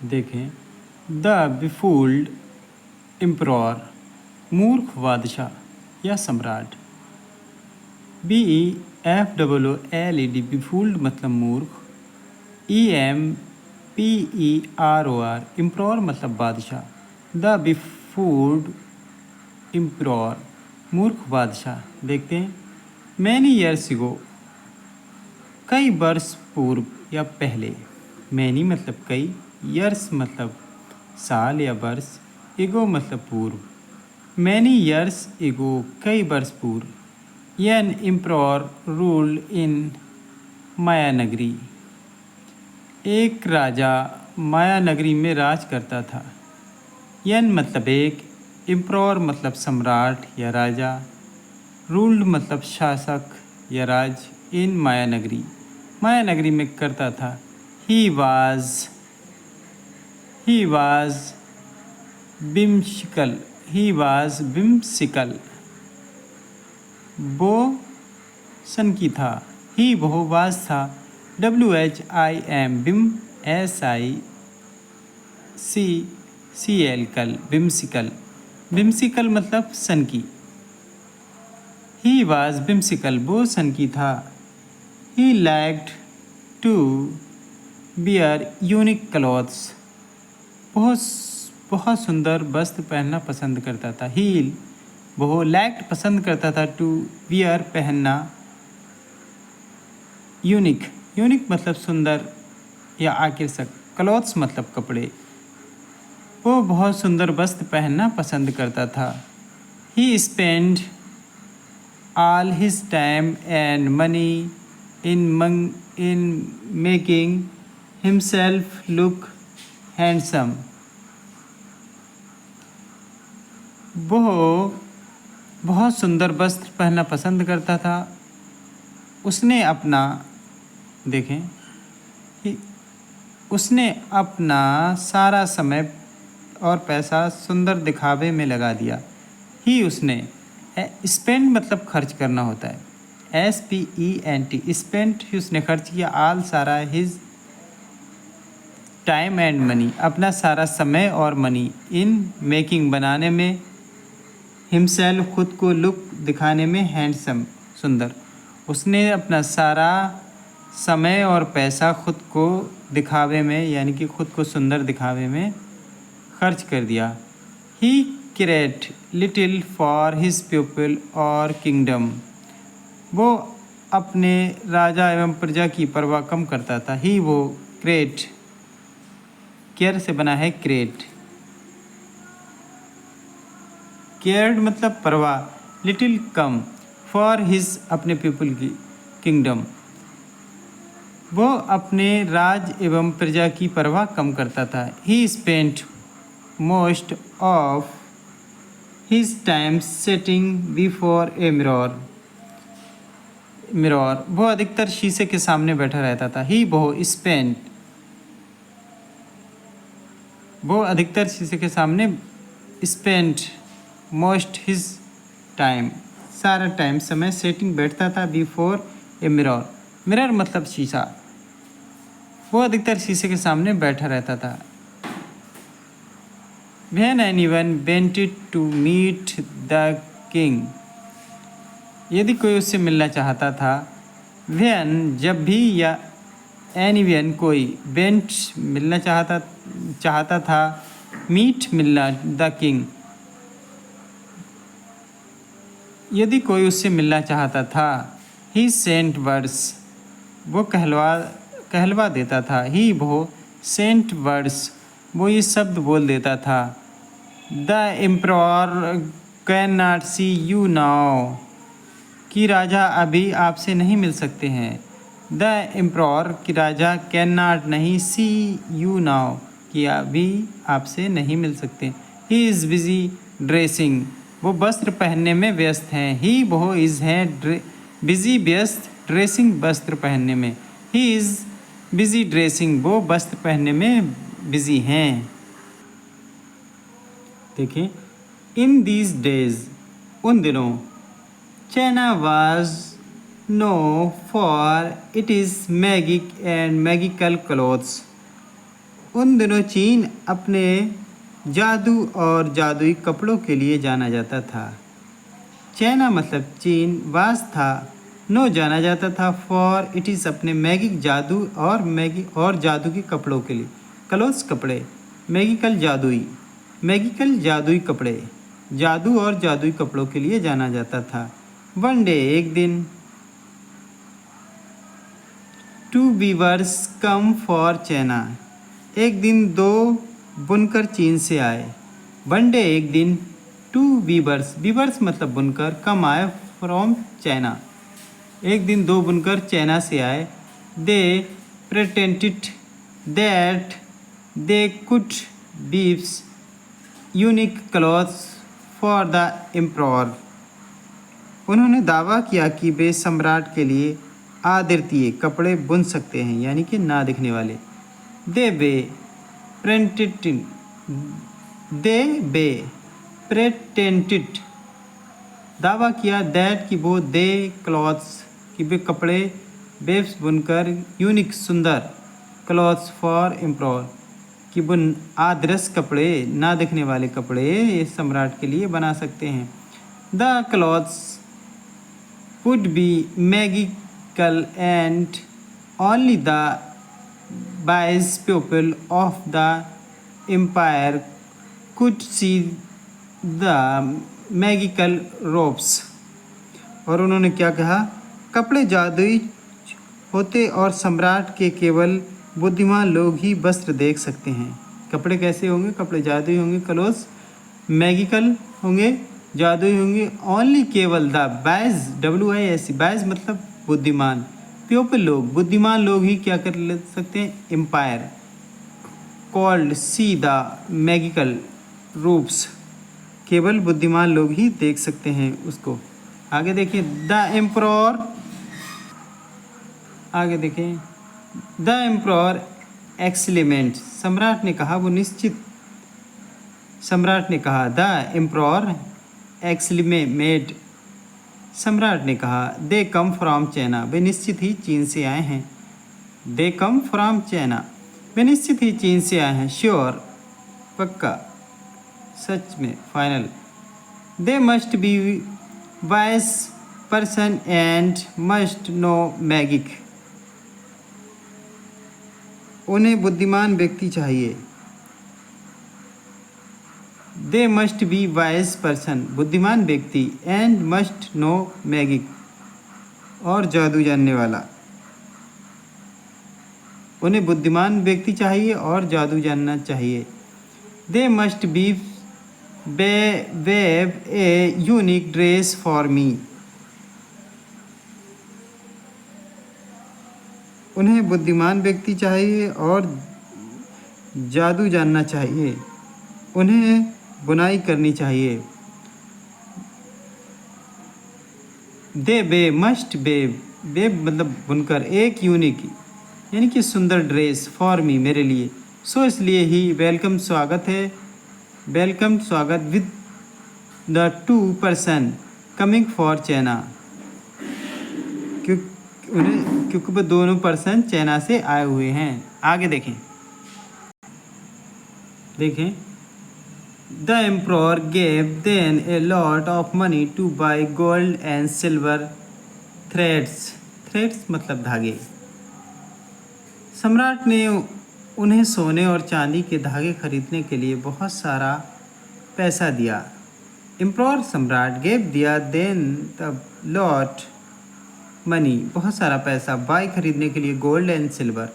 देखें, the बिफूल्ड emperor, मूर्ख बादशाह या सम्राट। BEFOOLED, बिफूल्ड मतलब मूर्ख। EMPEROR, एम्परर मतलब बादशाह। द बिफूल्ड एम्परर, मूर्ख बादशाह। देखते हैं, मैनी ईयर्स एगो, कई वर्ष पूर्व या पहले। मैनी मतलब कई, ईयर्स मतलब साल या वर्ष, एगो मतलब पूर्व। मैनी ईयर्स एगो, कई वर्ष पूर्व। एन एम्परर रूल्ड इन माया नगरी, एक राजा माया नगरी में राज करता था। यन मतलब एक, एम्परर मतलब सम्राट या राजा, रूल्ड मतलब शासक या राज, इन माया नगरी, माया नगरी में करता था। ही वाज बिम्सिकल, वो सन की था। ही वो वाज था। WHIM, बिम, SICCL, कल, बिम्सिकल मतलब सन की। ही वाज बिम्सिकल, वो सन की था। He liked to wear unique clothes, बहुत सुंदर वस्त्र पहनना पसंद करता था। ही वो लाइक्ड पसंद करता था, टू बियर पहनना, यूनिक मतलब सुंदर या आकर्षक, क्लॉथ्स मतलब कपड़े। वो बहुत सुंदर वस्त्र पहनना पसंद करता था। ही spend all his time and money in making himself look handsome. वो बहुत सुंदर वस्त्र पहनना पसंद करता था। उसने अपना, देखें, उसने अपना सारा समय और पैसा सुंदर दिखावे में लगा दिया। ही उसने, स्पेंड मतलब खर्च करना होता है, SPENT, स्पेंट ही उसने खर्च किया, आल सारा, हिज टाइम एंड मनी अपना सारा समय और मनी, इन मेकिंग बनाने में, हिमसेल्फ खुद को, लुक दिखाने में, हैंडसम सुंदर। उसने अपना सारा समय और पैसा खुद को दिखावे में, यानी कि खुद को सुंदर दिखावे में खर्च कर दिया। ही cared little for his people और kingdom, वो अपने राजा एवं प्रजा की परवाह कम करता था। ही वो क्रेट, केयर से बना है क्रेट, केयर्ड मतलब परवाह, लिटिल कम, फॉर हिज अपने पीपल की, किंगडम, वो अपने राज एवं प्रजा की परवाह कम करता था। ही spent most of his time setting before a mirror, वो अधिकतर शीशे के सामने बैठा रहता था। ही वो अधिकतर शीशे के सामने, स्पेंट मोस्ट हिज टाइम, सारा टाइम समय, सेटिंग बैठता था, बिफोर ए मिरर मतलब शीशा, वो अधिकतर शीशे के सामने बैठा रहता था। When anyone wanted to meet the king, यदि कोई उससे मिलना चाहता था, when जब भी, या anyone कोई, went मिलना चाहता था, meet मिलना, the king यदि कोई उससे मिलना चाहता था, he sent words, वो कहलवा देता था। ही वो sent words, वो ये शब्द बोल देता था। The emperor cannot see you now, कि राजा अभी आपसे नहीं मिल सकते हैं। द एम्प्रॉर, कि राजा, कैन नॉट नहीं, सी यू नाउ, कि अभी आपसे नहीं मिल सकते। ही इज़ बिजी ड्रेसिंग, वो वस्त्र पहनने में व्यस्त हैं। ही वो इज़ हैं बिजी व्यस्त, ड्रेसिंग वस्त्र पहनने में। ही इज़ बिजी ड्रेसिंग, वो वस्त्र पहनने में बिजी हैं। देखिए, इन दीज डेज, उन दिनों, China was known for its magic and magical clothes, उन दिनों चीन अपने जादू और जादुई कपड़ों के लिए जाना जाता था। चाइना मतलब चीन, वास था, नो जाना जाता था, फॉर इट इज़ अपने मैगिक जादू और जादू के कपड़ों के लिए। क्लोथ्स कपड़े, मैगिकल जादुई कपड़े, जादू और जादुई कपड़ों के लिए जाना जाता था। वन डे एक दिन, two weavers come for China, एक दिन दो बुनकर चीन से आए। वन डे एक दिन, टू वीवर्स मतलब बुनकर, कम आए फ्रॉम चाइना, एक दिन दो बुनकर चाइना से आए। They pretended that they could weaves unique clothes for the emperor, उन्होंने दावा किया कि वे सम्राट के लिए अद्वितीय कपड़े बुन सकते हैं, यानी कि ना दिखने वाले। दे बे प्रेटेंटेड दावा किया, दैट कि वो दे क्लॉथ्स कि वे कपड़े, वेब्स बुनकर, यूनिक सुंदर, क्लॉथ्स फॉर एम्प्रॉर कि वो आदर्श कपड़े, ना दिखने वाले कपड़े ये सम्राट के लिए बना सकते हैं। The clothes would be magical and only the wise people of the empire could see the magical robes, और उन्होंने क्या कहा, कपड़े जादुई होते और सम्राट के केवल बुद्धिमान लोग ही वस्त्र देख सकते हैं। कपड़े कैसे होंगे? कपड़े जादुई होंगे, क्लोथ्स मैगिकल होंगे, जादुई होंगे, ओनली केवल द वाइज, WISE, वाइज मतलब बुद्धिमान, पीपल लोग, बुद्धिमान लोग ही क्या कर ले सकते हैं, एम्पायर कॉल्ड सी द मैगिकल रूप्स, केवल बुद्धिमान लोग ही देख सकते हैं उसको। आगे देखिए, द एम्प्रॉर, आगे देखें, द एम्प्रॉर एक्सलेमेंट, सम्राट ने कहा, वो निश्चित, सम्राट ने कहा, द एम्प्रॉर एक्सलेमेट, सम्राट ने कहा, दे कम फ्रॉम चाइना, वे निश्चित ही चीन से आए हैं। दे कम फ्रॉम चाइना, वे निश्चित ही चीन से आए हैं। श्योर पक्का, सच में, final. They must be wise person and must know magic, उन्हें बुद्धिमान व्यक्ति चाहिए। They must be wise person, बुद्धिमान व्यक्ति, एंड मस्ट नो मैगिक, और जादू जानने वाला। उन्हें बुद्धिमान व्यक्ति चाहिए और जादू जानना चाहिए। They must B wave a unique dress for me, उन्हें बुद्धिमान व्यक्ति चाहिए और जादू जानना चाहिए, उन्हें बुनाई करनी चाहिए। दे बे मस्ट बेब मतलब बुनकर, एक यूनिक यानी कि सुंदर ड्रेस, फॉर मी मेरे लिए, सो इसलिए ही, वेलकम स्वागत है, वेलकम स्वागत, with the two person coming for China, क्योंकि वो दोनों पर्सन चाइना से आए हुए हैं। आगे देखें, the emperor gave them a lot of money to buy gold and silver threads मतलब धागे, सम्राट ने उन्हें सोने और चांदी के धागे खरीदने के लिए बहुत सारा पैसा दिया। एम्प्रॉर सम्राट, गेव दिया, देन द लॉट मनी बहुत सारा पैसा, बाई खरीदने के लिए, गोल्ड एंड सिल्वर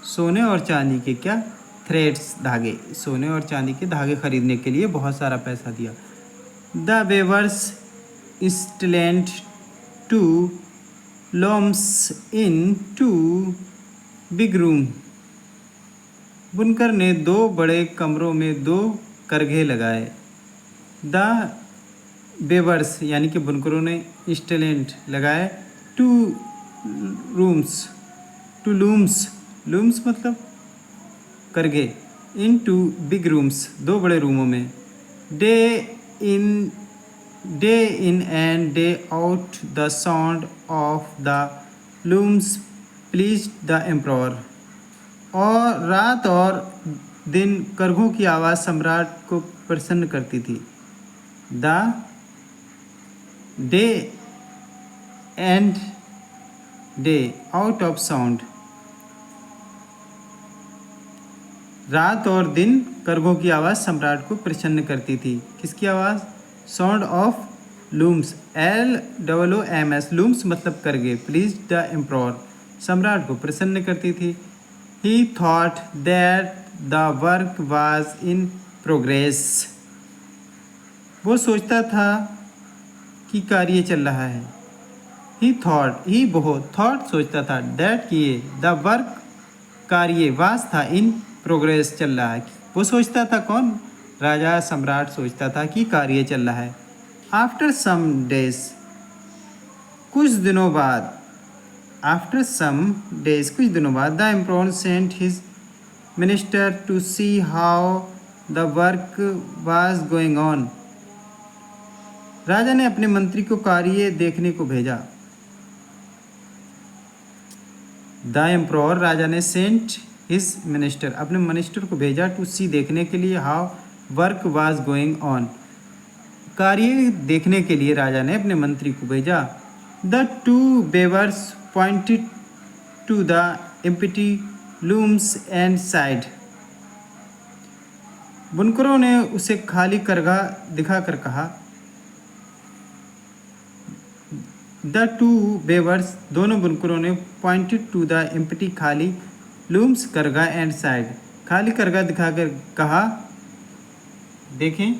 सोने और चांदी के क्या, थ्रेड्स धागे, सोने और चांदी के धागे खरीदने के लिए बहुत सारा पैसा दिया। The weavers installed two looms in two big room, बुनकर ने दो बड़े कमरों में दो करघे लगाए। द वेवर्स यानी कि बुनकरों ने इंस्टलेंट लगाए, टू लूम्स मतलब करघे, इन टू बिग रूम्स दो बड़े रूमों में, day in and day out the sound of the looms pleased the emperor, और रात और दिन करघों की आवाज़ सम्राट को प्रसन्न करती थी। The day and day out of sound. रात और दिन करघों की आवाज़ सम्राट को प्रसन्न करती थी। किसकी आवाज़? Sound of looms, LOOMS, looms मतलब करगे। प्लीज द एम्प्रॉर, सम्राट को प्रसन्न करती थी। ही thought that the work was in progress, वो सोचता था कि कार्य चल रहा है। ही थॉट सोचता था, दैट किए, द वर्क कार्य, वाज था, इन प्रोग्रेस चल रहा है। वो सोचता था, कौन? राजा सम्राट सोचता था कि कार्य चल रहा है। आफ्टर सम डेज, कुछ दिनों बाद, कुछ दिनों बाद, the emperor sent his minister to see how the work was going on. राजा ने अपने मंत्री को कार्य देखने को भेजा। द एम्परर, राजा ने, सेंट हिज मिनिस्टर, अपने मिनिस्टर को भेजा, टू सी, देखने के लिए, how work was going on, कार्य देखने के लिए राजा ने अपने मंत्री को भेजा। The two weavers pointed to the empty looms and said. बुनकरों ने उसे खाली करघा दिखाकर कहा। द टू बेवर्स, दोनों बुनकरों ने, पॉइंटेड टू द एम्प्टी, खाली, लूम्स, करघा, एंड साइड, खाली करघा दिखाकर कहा। देखें,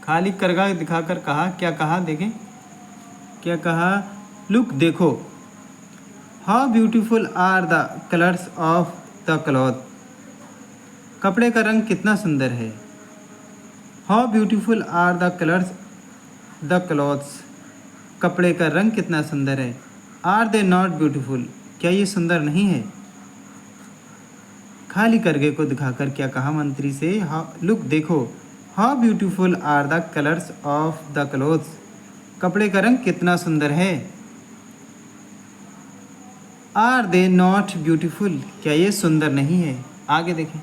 खाली करघा दिखाकर कहा। क्या कहा? देखें क्या कहा। लुक, देखो, how beautiful are the colours of the cloth, कपड़े का रंग कितना सुंदर है। How beautiful are the colours the clothes, कपड़े का रंग कितना सुंदर है। आर दे नॉट ब्यूटीफुल, क्या ये सुंदर नहीं है। खाली करघे को दिखाकर क्या कहा मंत्री से? लुक, देखो, how beautiful are the colours of the clothes, कपड़े का रंग कितना सुंदर है। आर दे नॉट ब्यूटीफुल, क्या ये सुंदर नहीं है। आगे देखें।